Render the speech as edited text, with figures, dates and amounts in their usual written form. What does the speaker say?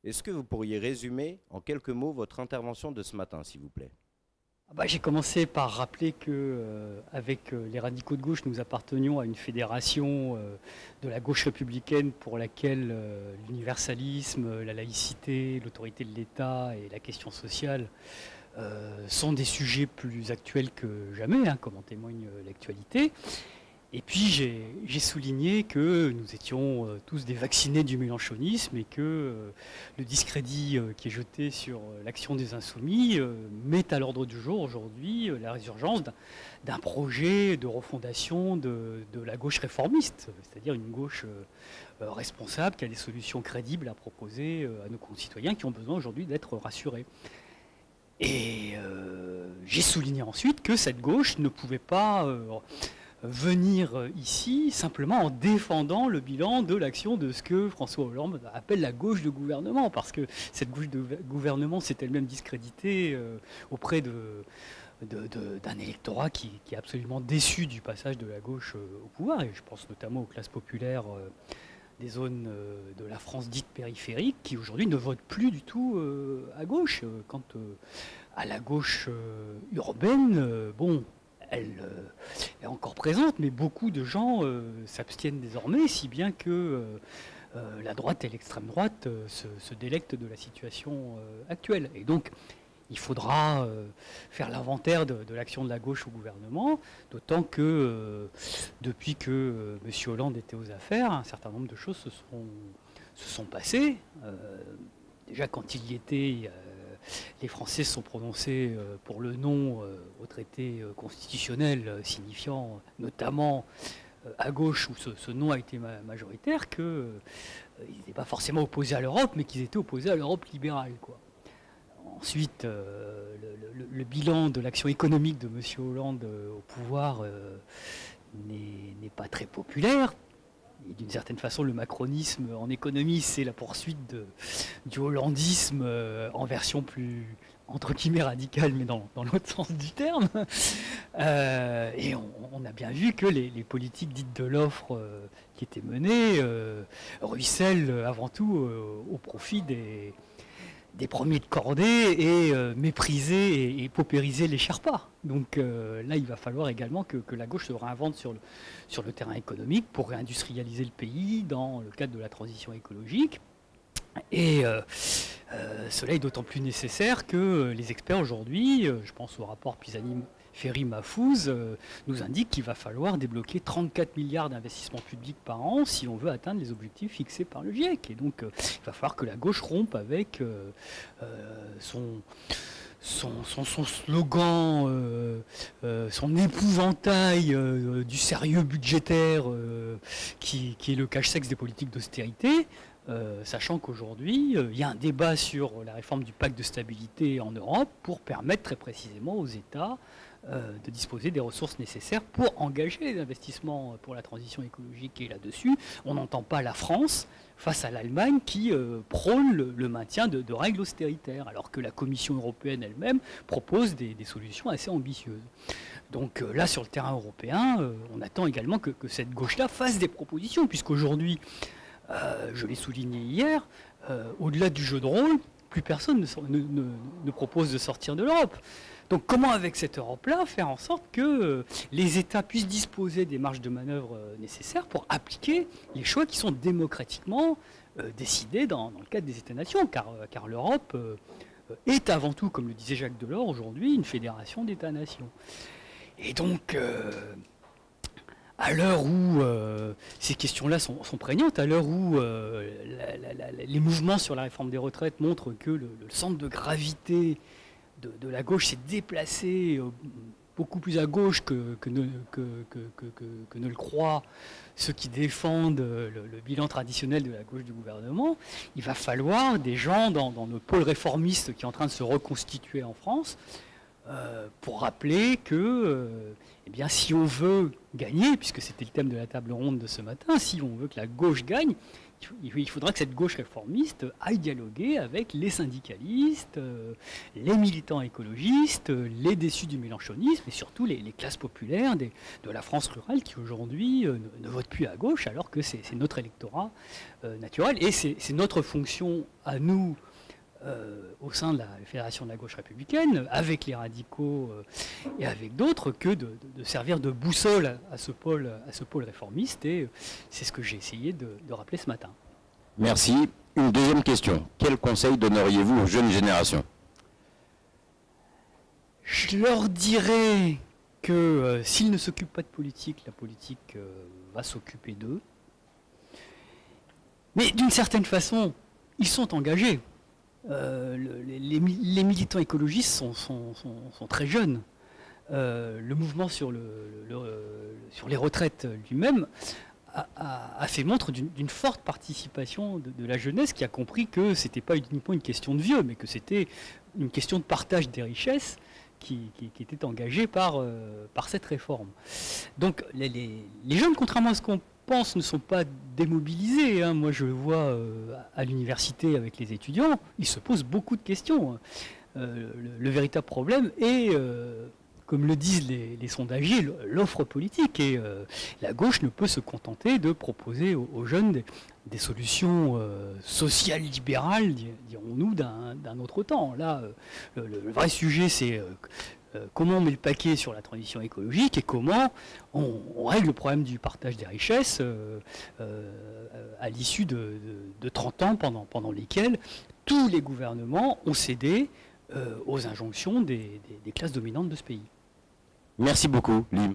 Est-ce que vous pourriez résumer en quelques mots votre intervention de ce matin, s'il vous plaît? J'ai commencé par rappeler que, avec les radicaux de gauche, nous appartenions à une fédération de la gauche républicaine pour laquelle l'universalisme, la laïcité, l'autorité de l'État et la question sociale sont des sujets plus actuels que jamais, hein, comme en témoigne l'actualité. Et puis j'ai souligné que nous étions tous des vaccinés du mélenchonisme et que le discrédit qui est jeté sur l'action des Insoumis met à l'ordre du jour aujourd'hui la résurgence d'un projet de refondation de la gauche réformiste, c'est-à-dire une gauche responsable qui a des solutions crédibles à proposer à nos concitoyens qui ont besoin aujourd'hui d'être rassurés. Et j'ai souligné ensuite que cette gauche ne pouvait pas venir ici simplement en défendant le bilan de l'action de ce que François Hollande appelle la gauche de gouvernement, parce que cette gauche de gouvernement s'est elle-même discréditée auprès d'un électorat qui est absolument déçu du passage de la gauche au pouvoir, et je pense notamment aux classes populaires des zones de la France dite périphérique, qui aujourd'hui ne votent plus du tout à gauche. Quant à la gauche urbaine, bon, elle est encore présente, mais beaucoup de gens s'abstiennent désormais, si bien que la droite et l'extrême droite se délectent de la situation actuelle. Et donc, il faudra faire l'inventaire de l'action de la gauche au gouvernement, d'autant que depuis que M. Hollande était aux affaires, un certain nombre de choses se sont passées. Déjà, quand il y était, les Français se sont prononcés pour le non au traité constitutionnel, signifiant notamment à gauche, où ce non a été majoritaire, qu'ils n'étaient pas forcément opposés à l'Europe, mais qu'ils étaient opposés à l'Europe libérale, quoi. Ensuite, le bilan de l'action économique de M. Hollande au pouvoir n'est pas très populaire. Et d'une certaine façon, le macronisme en économie, c'est la poursuite du hollandisme en version plus, entre guillemets, radicale, mais dans l'autre sens du terme. Et on a bien vu que les politiques dites de l'offre qui étaient menées ruissellent avant tout au profit des premiers de cordée et mépriser et paupériser les Sherpas. Donc là, il va falloir également que la gauche se réinvente sur le terrain économique pour réindustrialiser le pays dans le cadre de la transition écologique. Et cela est d'autant plus nécessaire que les experts aujourd'hui, je pense au rapport Pisani-Ferry-Mahfouz, nous indiquent qu'il va falloir débloquer 34 milliards d'investissements publics par an si on veut atteindre les objectifs fixés par le GIEC. Et donc il va falloir que la gauche rompe avec son slogan, son épouvantail du sérieux budgétaire qui est le cache-sexe des politiques d'austérité. Sachant qu'aujourd'hui, il y a un débat sur la réforme du pacte de stabilité en Europe pour permettre très précisément aux États de disposer des ressources nécessaires pour engager les investissements pour la transition écologique. Et là-dessus, on n'entend pas la France face à l'Allemagne qui prône le maintien de règles austéritaires, alors que la Commission européenne elle-même propose des solutions assez ambitieuses. Donc là, sur le terrain européen, on attend également que cette gauche-là fasse des propositions, puisqu'aujourd'hui, je l'ai souligné hier, au-delà du jeu de rôle, plus personne ne propose de sortir de l'Europe. Donc comment, avec cette Europe-là, faire en sorte que les États puissent disposer des marges de manœuvre nécessaires pour appliquer les choix qui sont démocratiquement décidés dans le cadre des États-nations, car l'Europe est avant tout, comme le disait Jacques Delors aujourd'hui, une fédération d'États-nations. Et donc à l'heure où ces questions-là sont prégnantes, à l'heure où les mouvements sur la réforme des retraites montrent que le centre de gravité de la gauche s'est déplacé beaucoup plus à gauche que ne le croient ceux qui défendent le bilan traditionnel de la gauche du gouvernement, il va falloir des gens dans le pôle réformiste qui est en train de se reconstituer en France pour rappeler que eh bien, si on veut gagner, puisque c'était le thème de la table ronde de ce matin, si on veut que la gauche gagne, il faudra que cette gauche réformiste aille dialoguer avec les syndicalistes, les militants écologistes, les déçus du mélenchonisme et surtout les classes populaires de la France rurale qui aujourd'hui ne votent plus à gauche alors que c'est notre électorat naturel. Et c'est notre fonction à nous, au sein de la Fédération de la gauche républicaine, avec les radicaux et avec d'autres, que de servir de boussole à ce pôle réformiste. Et c'est ce que j'ai essayé de rappeler ce matin. Merci. Une deuxième question. Quel conseil donneriez-vous aux jeunes générations? Je leur dirais que s'ils ne s'occupent pas de politique, la politique va s'occuper d'eux. Mais d'une certaine façon, ils sont engagés. Les militants écologistes sont très jeunes. Le mouvement sur les retraites lui-même a fait montre d'une forte participation de la jeunesse qui a compris que ce n'était pas uniquement une question de vieux, mais que c'était une question de partage des richesses qui était engagée par cette réforme. Donc les jeunes, contrairement à ce qu'on pense, ne sont pas démobilisés. Hein. Moi, je le vois à l'université avec les étudiants, ils se posent beaucoup de questions. Le véritable problème est, comme le disent les sondagiers, l'offre politique. Et la gauche ne peut se contenter de proposer aux jeunes des solutions sociales libérales, dirons-nous, d'un autre temps. Là, le vrai sujet, c'est comment on met le paquet sur la transition écologique et comment on règle le problème du partage des richesses à l'issue de 30 ans pendant lesquels tous les gouvernements ont cédé aux injonctions des classes dominantes de ce pays. Merci beaucoup, Lim.